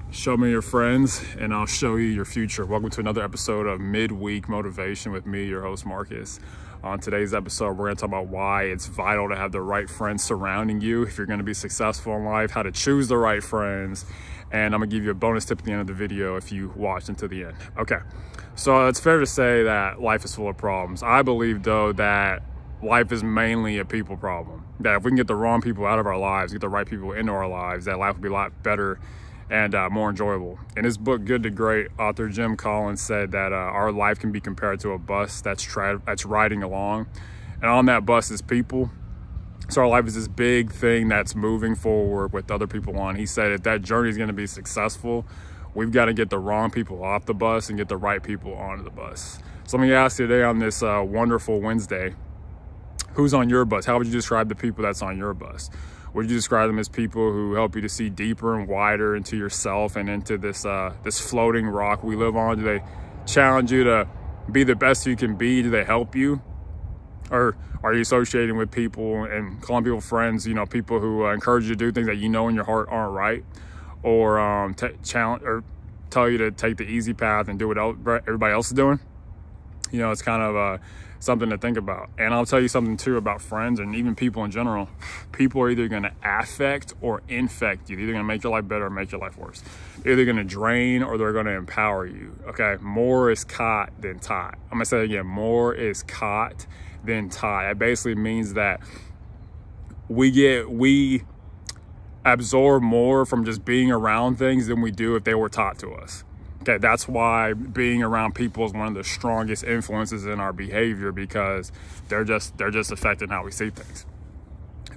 Show me your friends and I'll show you your future. Welcome to another episode of Midweek Motivation with me, your host, Marcus. On today's episode, we're going to talk about why it's vital to have the right friends surrounding you if you're going to be successful in life, how to choose the right friends, and I'm going to give you a bonus tip at the end of the video if you watch until the end. Okay, so it's fair to say that life is full of problems. I believe, though, that life is mainly a people problem. That if we can get the wrong people out of our lives, get the right people into our lives, that life will be a lot better and more enjoyable. In his book, Good to Great, author Jim Collins said that our life can be compared to a bus that's riding along. And on that bus is people. So our life is this big thing that's moving forward with other people on. He said if that journey is going to be successful, we've got to get the wrong people off the bus and get the right people onto the bus. So let me ask you today on this wonderful Wednesday, who's on your bus? How would you describe the people that's on your bus? Would you describe them as people who help you to see deeper and wider into yourself and into this this floating rock we live on? Do they challenge you to be the best you can be? Do they help you? Or are you associating with people and calling people friends, you know, people who encourage you to do things that you know in your heart aren't right? Or challenge or tell you to take the easy path and do what everybody else is doing? You know, it's kind of something to think about. And I'll tell you something too about friends and even people in general. People are either going to affect or infect you. They're either going to make your life better or make your life worse. They're either going to drain or they're going to empower you. Okay, more is caught than taught. I'm going to say it again, more is caught than taught. That basically means that we absorb more from just being around things than we do if they were taught to us. Okay, that's why being around people is one of the strongest influences in our behavior, because they're just affecting how we see things.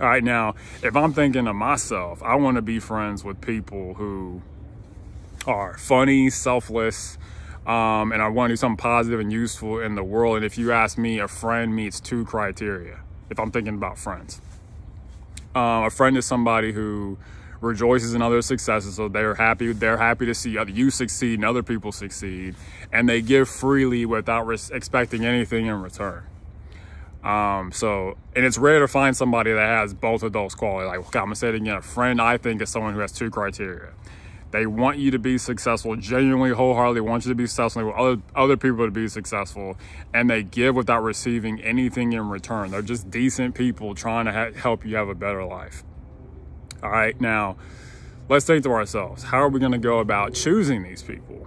All right, now, if I'm thinking of myself, I want to be friends with people who are funny, selfless, and I want to do something positive and useful in the world. And if you ask me, a friend meets two criteria if I'm thinking about friends. A friend is somebody who rejoices in other successes, so they're happy to see you succeed and other people succeed, and they give freely without expecting anything in return. And it's rare to find somebody that has both of those qualities. Like, okay, I'm gonna say it again, a friend, I think, is someone who has two criteria. They want you to be successful, genuinely, wholeheartedly want you to be successful, they want other people to be successful, and they give without receiving anything in return. They're just decent people trying to help you have a better life. All right, now let's think to ourselves, how are we going to go about choosing these people?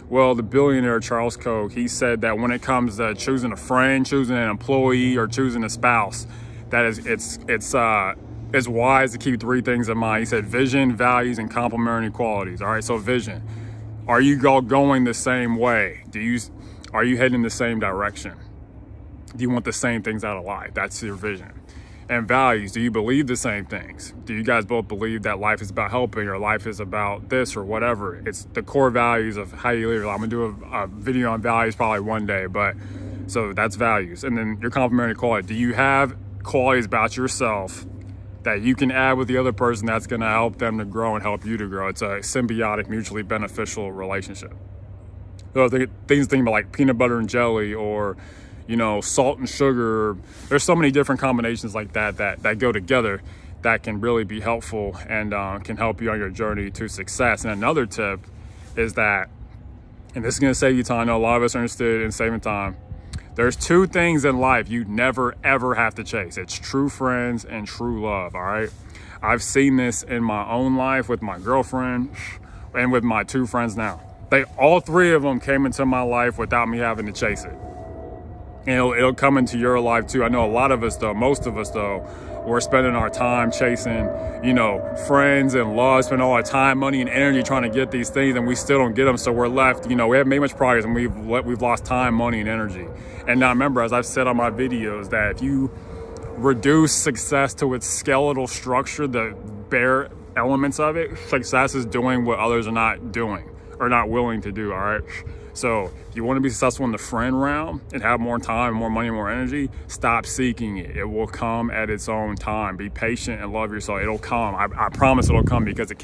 Well, the billionaire Charles Koch, he said that when it comes to choosing a friend, choosing an employee, or choosing a spouse, that it's wise to keep three things in mind. He said vision, values, and complementary qualities. All right, so vision. Are you going the same way? Are you heading in the same direction? Do you want the same things out of life? That's your vision. And values, do you believe the same things? Do you guys both believe that life is about helping, or life is about this, or whatever? It's the core values of how you live. I'm gonna do a video on values probably one day, but so that's values. And then your complementary quality. Do you have qualities about yourself that you can add with the other person that's gonna help them to grow and help you to grow? It's a symbiotic, mutually beneficial relationship. So things to think about, like peanut butter and jelly, or you know, salt and sugar. There's so many different combinations like that go together that can really be helpful and can help you on your journey to success. And another tip is that, and this is going to save you time, I know a lot of us are interested in saving time, there's two things in life you never ever have to chase. It's true friends and true love. All right, I've seen this in my own life with my girlfriend and with my two friends now. All three of them came into my life without me having to chase it. And it'll come into your life too. I know a lot of us though, most of us though, we're spending our time chasing, you know, friends and love, spending all our time, money, and energy trying to get these things, and we still don't get them. So we're left, you know, we haven't made much progress, and we've lost time, money, and energy. And now remember, as I've said on my videos, that if you reduce success to its skeletal structure, the bare elements of it, success is doing what others are not doing or not willing to do. All right. So if you want to be successful in the friend realm and have more time, more money, more energy, stop seeking it. It will come at its own time. Be patient and love yourself. It'll come. I promise it'll come, because it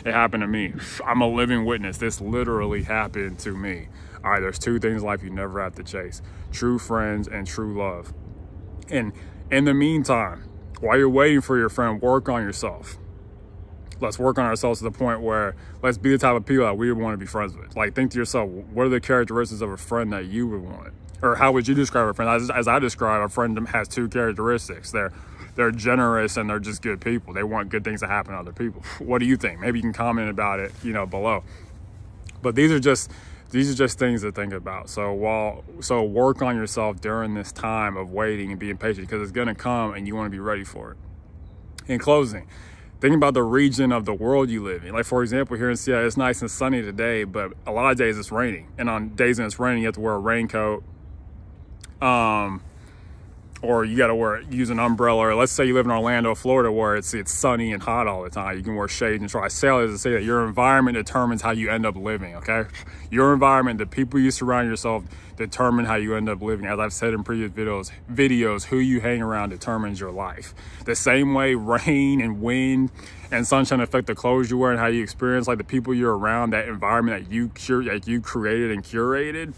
happened to me. I'm a living witness. This literally happened to me. All right, there's two things in life you never have to chase: true friends and true love. And in the meantime, while you're waiting for your friend, work on yourself. Let's work on ourselves to the point where let's be the type of people that we would want to be friends with. Like, think to yourself, what are the characteristics of a friend that you would want? Or how would you describe a friend? As I describe, a friend has two characteristics. They're generous and they're just good people. They want good things to happen to other people. What do you think? Maybe you can comment about it, below. But these are just things to think about. So work on yourself during this time of waiting and being patient, because it's going to come and you want to be ready for it. In closing, think about the region of the world you live in. Like, for example, here in Seattle, it's nice and sunny today, but a lot of days it's raining. And on days when it's raining, you have to wear a raincoat. Or you got to use an umbrella. Or let's say you live in Orlando, Florida, where it's sunny and hot all the time. You can wear shade and try. I say all this to say that your environment determines how you end up living, okay? Your environment, the people you surround yourself, determine how you end up living. As I've said in previous videos, who you hang around determines your life. The same way rain and wind and sunshine affect the clothes you wear and how you experience, like the people you're around, that environment that you created and curated,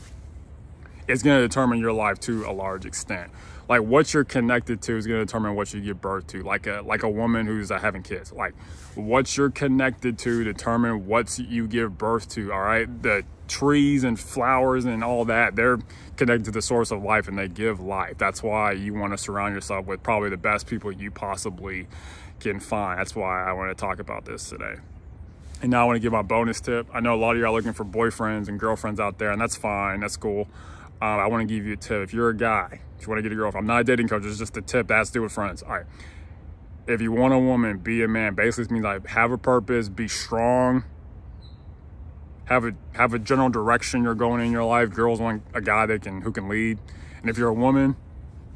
it's going to determine your life to a large extent. Like, what you're connected to is going to determine what you give birth to. Like a woman who's having kids. Like, what you're connected to determine what you give birth to. All right, the trees and flowers and all that, they're connected to the source of life and they give life. That's why you want to surround yourself with probably the best people you possibly can find. That's why I want to talk about this today. And now I want to give my bonus tip. I know a lot of you are looking for boyfriends and girlfriends out there, and that's fine. That's cool. I want to give you a tip. If you're a guy, if you want to get a girlfriend, I'm not a dating coach, it's just a tip that has to do with friends. All right. If you want a woman, be a man. Basically, it means like have a purpose, be strong, have a general direction you're going in your life. Girls want a guy who can lead. And if you're a woman,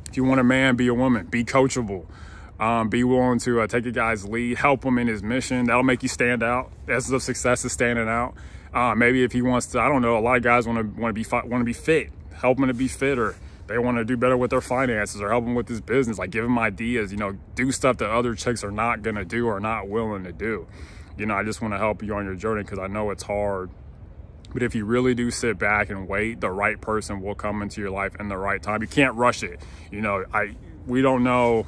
if you want a man, be a woman. Be coachable. Be willing to take a guy's lead, help him in his mission. That'll make you stand out. That's the success of standing out. Maybe if he wants to, I don't know, a lot of guys want to be fit. Help them to be fitter. They want to do better with their finances or help them with his business. Like, give them ideas, do stuff that other chicks are not going to do or not willing to do. I just want to help you on your journey because I know it's hard. But if you really do sit back and wait, the right person will come into your life in the right time. You can't rush it. We don't know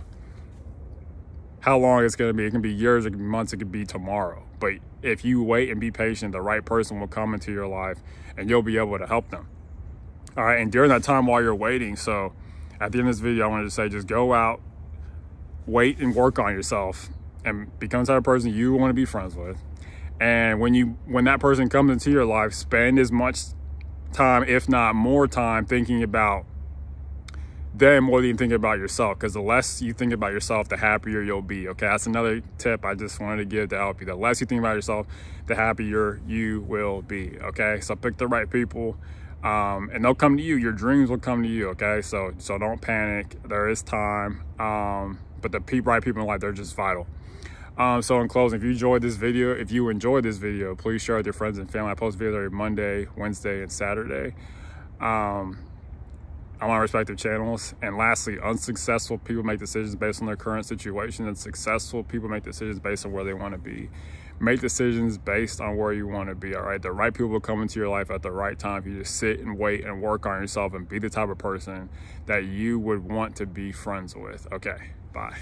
how long it's going to be. It can be years, it can be months, it could be tomorrow. But if you wait and be patient, the right person will come into your life and you'll be able to help them. All right, and during that time while you're waiting, so at the end of this video, I wanted to say, just go out, wait and work on yourself and become the type of person you want to be friends with. And when that person comes into your life, spend as much time, if not more time, thinking about them more than you think about yourself, because the less you think about yourself, the happier you'll be. Okay, that's another tip I just wanted to give to help you. The less you think about yourself, the happier you will be. Okay, so pick the right people. And they'll come to you. Your dreams will come to you, okay? So don't panic. There is time. But the right people in life, they're just vital. So in closing, if you enjoyed this video, please share with your friends and family. I post videos every Monday, Wednesday, and Saturday. I'm on respective channels. And lastly, unsuccessful people make decisions based on their current situation, and successful people make decisions based on where they want to be. Make decisions based on where you want to be, all right? The right people will come into your life at the right time if you just sit and wait and work on yourself and be the type of person that you would want to be friends with. Okay, bye.